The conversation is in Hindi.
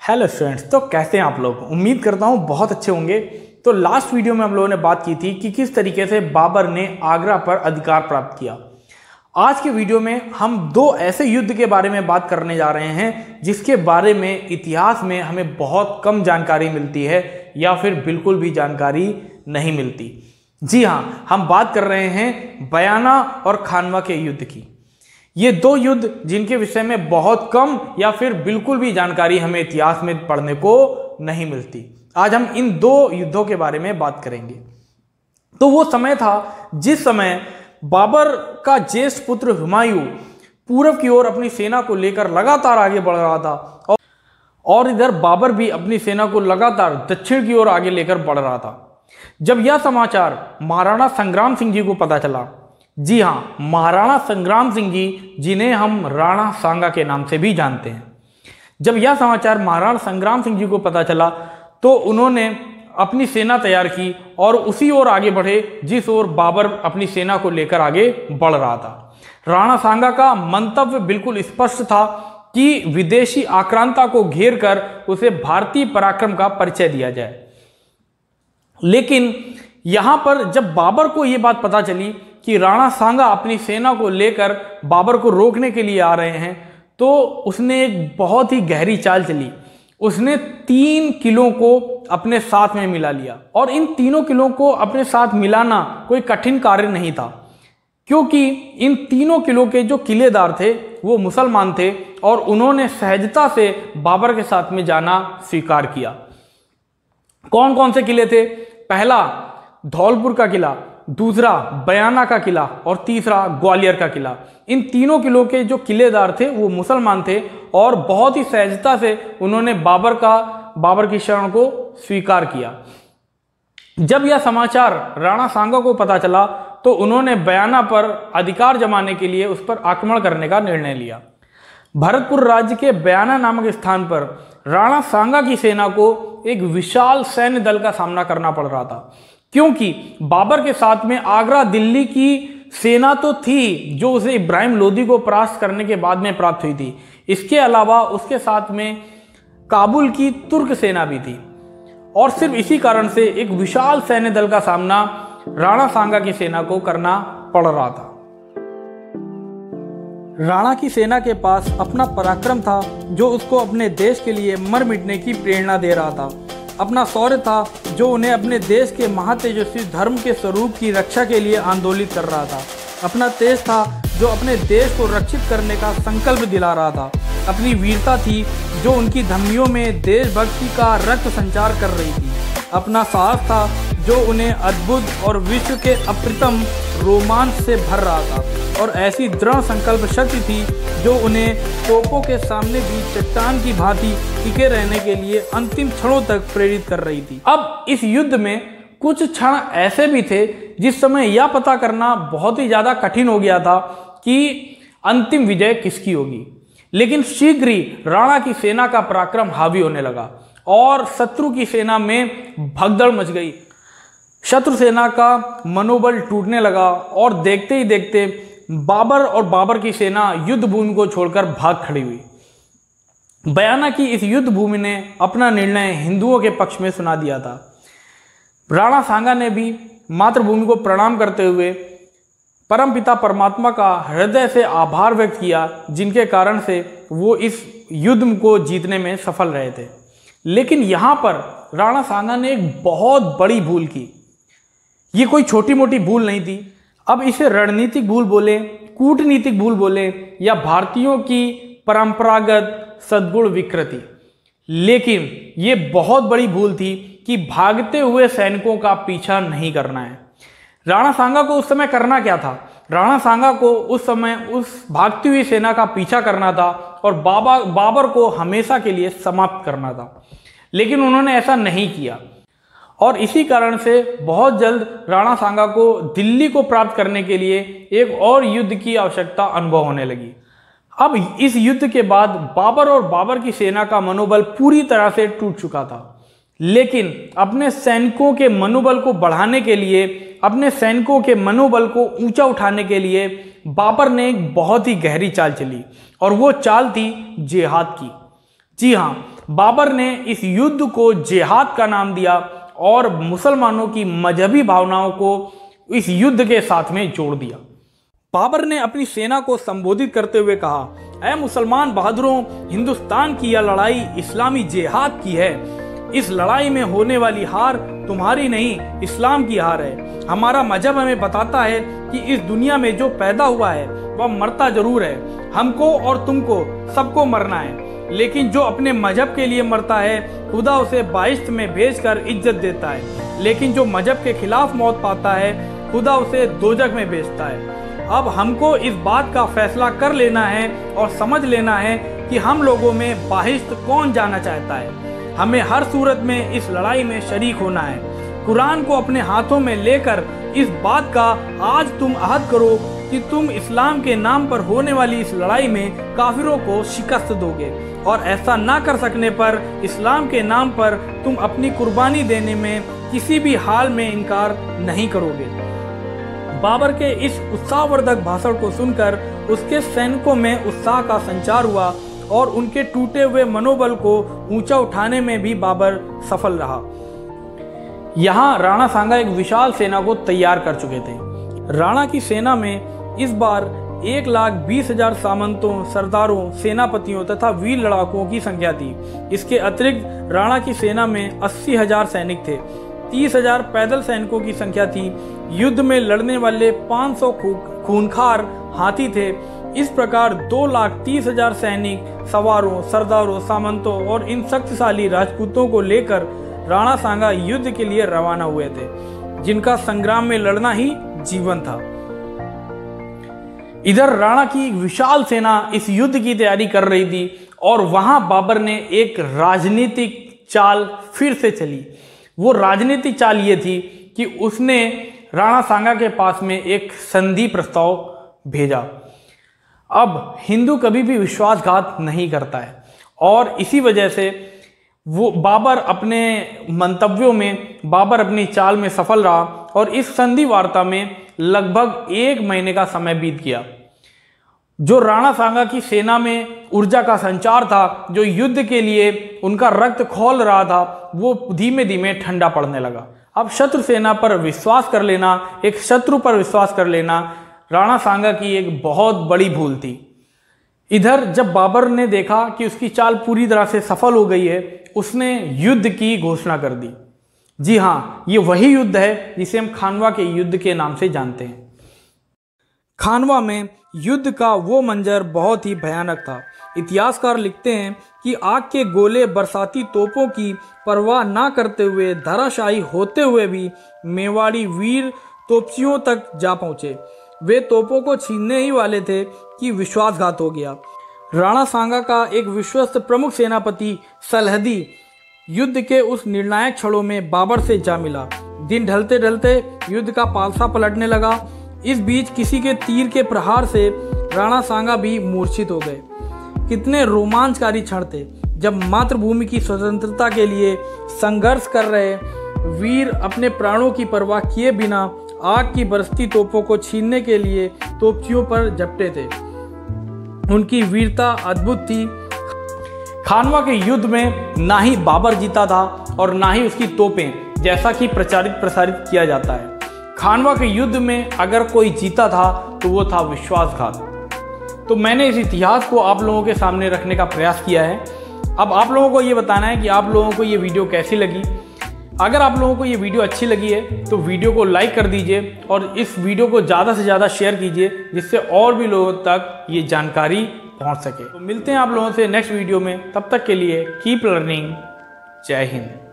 हेलो स्टूडेंट्स, तो कैसे हैं आप लोग। उम्मीद करता हूं बहुत अच्छे होंगे। तो लास्ट वीडियो में हम लोगों ने बात की थी कि किस तरीके से बाबर ने आगरा पर अधिकार प्राप्त किया। आज के वीडियो में हम दो ऐसे युद्ध के बारे में बात करने जा रहे हैं जिसके बारे में इतिहास में हमें बहुत कम जानकारी मिलती है या फिर बिल्कुल भी जानकारी नहीं मिलती। जी हाँ, हम बात कर रहे हैं बयाना और खानवा के युद्ध की। ये दो युद्ध जिनके विषय में बहुत कम या फिर बिल्कुल भी जानकारी हमें इतिहास में पढ़ने को नहीं मिलती। आज हम इन दो युद्धों के बारे में बात करेंगे। तो वो समय था जिस समय बाबर का ज्येष्ठ पुत्र हुमायूं पूर्व की ओर अपनी सेना को लेकर लगातार आगे बढ़ रहा था और इधर बाबर भी अपनी सेना को लगातार दक्षिण की ओर आगे लेकर बढ़ रहा था। जब यह समाचार महाराणा संग्राम सिंह जी को पता चला, जी हाँ, महाराणा संग्राम सिंह जी जिन्हें हम राणा सांगा के नाम से भी जानते हैं, जब यह समाचार महाराणा संग्राम सिंह जी को पता चला तो उन्होंने अपनी सेना तैयार की और उसी ओर आगे बढ़े जिस ओर बाबर अपनी सेना को लेकर आगे बढ़ रहा था। राणा सांगा का मंतव्य बिल्कुल स्पष्ट था कि विदेशी आक्रांता को घेर कर उसे भारतीय पराक्रम का परिचय दिया जाए। लेकिन यहां पर जब बाबर को यह बात पता चली कि राणा सांगा अपनी सेना को लेकर बाबर को रोकने के लिए आ रहे हैं, तो उसने एक बहुत ही गहरी चाल चली। उसने 3 किलों को अपने साथ में मिला लिया और इन तीनों किलों को अपने साथ मिलाना कोई कठिन कार्य नहीं था, क्योंकि इन तीनों किलों के जो किलेदार थे वो मुसलमान थे और उन्होंने सहजता से बाबर के साथ में जाना स्वीकार किया। कौन कौन से किले थे? पहला धौलपुर का किला, दूसरा बयाना का किला और तीसरा ग्वालियर का किला। इन तीनों किलों के जो किलेदार थे वो मुसलमान थे और बहुत ही सहजता से उन्होंने बाबर की शरण को स्वीकार किया। जब यह समाचार राणा सांगा को पता चला तो उन्होंने बयाना पर अधिकार जमाने के लिए उस पर आक्रमण करने का निर्णय लिया। भरतपुर राज्य के बयाना नामक स्थान पर राणा सांगा की सेना को एक विशाल सैन्य दल का सामना करना पड़ रहा था, क्योंकि बाबर के साथ में आगरा दिल्ली की सेना तो थी जो उसे इब्राहिम लोदी को परास्त करने के बाद में प्राप्त हुई थी। इसके अलावा उसके साथ में काबुल की तुर्क सेना भी थी और सिर्फ इसी कारण से एक विशाल सैन्य दल का सामना राणा सांगा की सेना को करना पड़ रहा था। राणा की सेना के पास अपना पराक्रम था जो उसको अपने देश के लिए मर मिटने की प्रेरणा दे रहा था। अपना शौर्य था जो उन्हें अपने देश के महातेजस्वी धर्म के स्वरूप की रक्षा के लिए आंदोलित कर रहा था। अपना तेज था जो अपने देश को रक्षित करने का संकल्प दिला रहा था। अपनी वीरता थी जो उनकी धमनियों में देशभक्ति का रक्त संचार कर रही थी। अपना साहस था जो उन्हें अद्भुत और विश्व के अप्रतिम रोमांच से भर रहा था और ऐसी दृढ़ संकल्प शक्ति थी जो उन्हें तोपों के सामने भी चट्टान की भांति टिके रहने के लिए अंतिम क्षणों तक प्रेरित कर रही थी। अब इस युद्ध में कुछ क्षण ऐसे भी थे जिस समय यह पता करना बहुत ही ज्यादा कठिन हो गया था कि अंतिम विजय किसकी होगी। लेकिन शीघ्र ही राणा की सेना का पराक्रम हावी होने लगा और शत्रु की सेना में भगदड़ मच गई। शत्रु सेना का मनोबल टूटने लगा और देखते ही देखते बाबर और बाबर की सेना युद्ध भूमि को छोड़कर भाग खड़ी हुई। बयाना की इस युद्ध भूमि ने अपना निर्णय हिंदुओं के पक्ष में सुना दिया था। राणा सांगा ने भी मातृभूमि को प्रणाम करते हुए परमपिता परमात्मा का हृदय से आभार व्यक्त किया, जिनके कारण से वो इस युद्ध को जीतने में सफल रहे थे। लेकिन यहाँ पर राणा सांगा ने एक बहुत बड़ी भूल की। ये कोई छोटी मोटी भूल नहीं थी। अब इसे रणनीतिक भूल बोले, कूटनीतिक भूल बोले या भारतीयों की परंपरागत सद्गुण विकृति, लेकिन ये बहुत बड़ी भूल थी कि भागते हुए सैनिकों का पीछा नहीं करना है। राणा सांगा को उस समय करना क्या था? राणा सांगा को उस समय उस भागती हुई सेना का पीछा करना था और बाबर को हमेशा के लिए समाप्त करना था। लेकिन उन्होंने ऐसा नहीं किया और इसी कारण से बहुत जल्द राणा सांगा को दिल्ली को प्राप्त करने के लिए एक और युद्ध की आवश्यकता अनुभव होने लगी। अब इस युद्ध के बाद बाबर और बाबर की सेना का मनोबल पूरी तरह से टूट चुका था। लेकिन अपने सैनिकों के मनोबल को बढ़ाने के लिए, अपने सैनिकों के मनोबल को ऊंचा उठाने के लिए बाबर ने एक बहुत ही गहरी चाल चली और वो चाल थी जिहाद की। जी हाँ, बाबर ने इस युद्ध को जिहाद का नाम दिया और मुसलमानों की मजहबी भावनाओं को इस युद्ध के साथ में जोड़ दिया। बाबर ने अपनी सेना को संबोधित करते हुए कहा, ऐ मुसलमान बहादुरों, हिंदुस्तान की यह लड़ाई इस्लामी जिहाद की है। इस लड़ाई में होने वाली हार तुम्हारी नहीं, इस्लाम की हार है। हमारा मजहब हमें बताता है कि इस दुनिया में जो पैदा हुआ है वह मरता जरूर है। हमको और तुमको सबको मरना है, लेकिन जो अपने मजहब के लिए मरता है खुदा उसे बाइश्त में भेजकर इज्जत देता है, लेकिन जो मजहब के खिलाफ मौत पाता है खुदा उसे दोजख में भेजता है। अब हमको इस बात का फैसला कर लेना है और समझ लेना है कि हम लोगों में बाहिश्त कौन जाना चाहता है। हमें हर सूरत में इस लड़ाई में शरीक होना है। कुरान को अपने हाथों में लेकर इस बात का आज तुम अहद करो कि तुम इस्लाम के नाम पर होने वाली इस लड़ाई में काफिरों को शिकस्त दोगे, और ऐसा ना कर सकने पर इस्लाम के नाम पर तुम अपनी कुर्बानी देने में किसी भी हाल में इनकार नहीं करोगे। बाबर के इस उत्साहवर्धक भाषण को सुनकर उसके सैनिकों में उत्साह का संचार हुआ और उनके टूटे हुए मनोबल को ऊंचा उठाने में भी बाबर सफल रहा। यहाँ राणा सांगा एक विशाल सेना को तैयार कर चुके थे। राणा की सेना में इस बार 1,20,000 सामंतों, सरदारों, सेनापतियों तथा वीर लड़ाकों की संख्या थी। इसके अतिरिक्त राणा की सेना में 80,000 सैनिक थे। 30,000 पैदल सैनिकों की संख्या थी। युद्ध में लड़ने वाले 500 खूंखार हाथी थे। इस प्रकार 2,30,000 सैनिक, सवारों, सरदारों, सामंतों और इन शक्तिशाली राजपूतों को लेकर राणा सांगा युद्ध के लिए रवाना हुए थे, जिनका संग्राम में लड़ना ही जीवन था। इधर राणा की एक विशाल सेना इस युद्ध की तैयारी कर रही थी और वहां बाबर ने एक राजनीतिक चाल फिर से चली। वो राजनीतिक चाल ये थी कि उसने राणा सांगा के पास में एक संधि प्रस्ताव भेजा। अब हिंदू कभी भी विश्वासघात नहीं करता है और इसी वजह से वो बाबर अपने मंतव्यों में, बाबर अपनी चाल में सफल रहा और इस संधि वार्ता में लगभग 1 महीने का समय बीत गया। जो राणा सांगा की सेना में ऊर्जा का संचार था, जो युद्ध के लिए उनका रक्त खौल रहा था, वो धीमे धीमे ठंडा पड़ने लगा। अब शत्रु सेना पर विश्वास कर लेना, एक शत्रु पर विश्वास कर लेना राणा सांगा की एक बहुत बड़ी भूल थी। इधर जब बाबर ने देखा कि उसकी चाल पूरी तरह से सफल हो गई है, उसने युद्ध की घोषणा कर दी। जी हाँ, ये वही युद्ध है जिसे हम खानवा के युद्ध के नाम से जानते हैं। खानवा में युद्ध का वो मंजर बहुत ही भयानक था। इतिहासकार लिखते हैं कि आग के गोले बरसाती तोपों की परवाह ना करते हुए, धराशायी होते हुए भी मेवाड़ी वीर तोपचियों तक जा पहुंचे। वे तोपों को छीनने ही वाले थे कि विश्वासघात हो गया। राणा सांगा का एक विश्वस्त प्रमुख सेनापति सलहदी युद्ध के उस निर्णायक क्षणों में बाबर से जा मिला। दिन ढलते ढलते युद्ध का पालसा पलटने लगा। इस बीच किसी के तीर के प्रहार से राणा सांगा भी मूर्छित हो गए। कितने रोमांचकारी क्षण थे जब मातृभूमि की स्वतंत्रता के लिए संघर्ष कर रहे वीर अपने प्राणों की परवाह किए बिना आग की बरसती तोपों को छीनने के लिए तोपचियों पर झपटे थे। उनकी वीरता अद्भुत थी। खानवा के युद्ध में ना ही बाबर जीता था और ना ही उसकी तोपें, जैसा कि प्रसारित किया जाता है। खानवा के युद्ध में अगर कोई जीता था तो वो था विश्वासघात। तो मैंने इस इतिहास को आप लोगों के सामने रखने का प्रयास किया है। अब आप लोगों को ये बताना है कि आप लोगों को ये वीडियो कैसी लगी। अगर आप लोगों को ये वीडियो अच्छी लगी है तो वीडियो को लाइक कर दीजिए और इस वीडियो को ज़्यादा से ज़्यादा शेयर कीजिए, जिससे और भी लोगों तक ये जानकारी पहुंच सके। तो मिलते हैं आप लोगों से नेक्स्ट वीडियो में। तब तक के लिए कीप लर्निंग। जय हिंद।